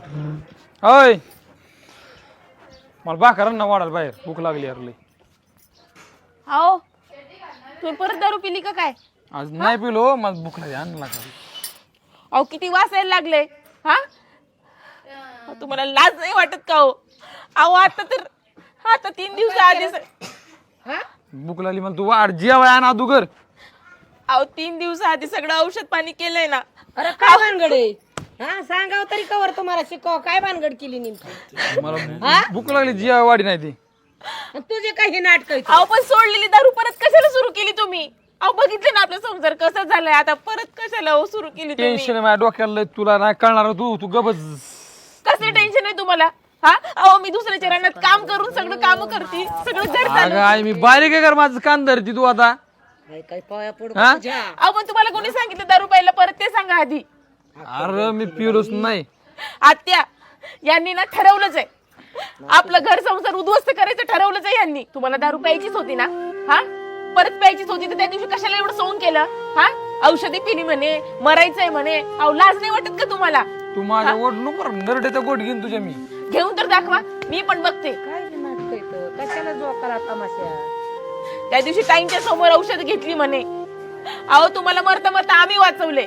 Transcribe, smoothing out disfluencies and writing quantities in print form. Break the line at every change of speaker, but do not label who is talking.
अय मला बाकरांना वाढायला बाहेर भूक लागली यार लई.
हो तुम्ही परत दारू पिली का काय?
आज नाही पिलो मला भूक लागली अन्न लागली.
अहो किती वासायला लागले हा. तुम्हाला लाज नाही वाटत का हो? अहो आता 3 दिवसाआधी
भूक लागली मला तू वाढ जेवाय आण अदुगर.
अहो 3 दिवसाआधी सगळं औषध पाणी केलंय ना.
अरे काय भानगड आहे? हा सांगाव तरी कवर तुम्हाला शिकव काय भानगड केली नेमकी?
मला भूक लागली जेवाय वाढी नाही ती.
तुझे काही नाटक
अहो पण सोडलेली दारू परत कशाला सुरू केली तुम्ही? अहो बघितलं ना आपला संसार कसा झालाय आता परत कशाला सुरू केली तुम्ही?
टेन्शन आहे माझ्या डोक्याला लय, तुला नाही कळणार. तू गबज.
कसं टेन्शन आहे तुम्हाला? हा अहो मी दुसऱ्याच्या रानात काम करून सगळं काम करते सगळं घर
अगं
चालू.
आई मी बारीक आहे कर माझं कान धरती तू आता.
काय पाया पड
हा?
अहो पण तुम्हाला कोणी सांगितलं दारू प्यायला परत ते सांगा आधी.
अरे मी पिलोच नाही.
आत्या यांनी ना ठरवलंच आहे आपलं घर संसार उद्ध्वस्त करायचं ठरवलंच आहे यांनी. तुम्हाला दारू प्यायचीच होती ना हा परत प्यायचीच होती तर त्या दिवशी कशाला एवढं सोंग केलं हा? औषधी पिली म्हणे मरायचंय म्हणे. अहो लाज नाही वाटत का तुम्हाला?
तू माझ्या ओढ नको नरड्याचा गोट घेईन तुझ्या मी.
घेऊन तर दाखवा मी पण बघते.
काय नाटक येतं कशाला जोकाला तमाशा?
त्या दिवशी ताईंच्या समोर औषध घेतली म्हणे. अहो तुम्हाला मरता मरता आम्ही वाचवले.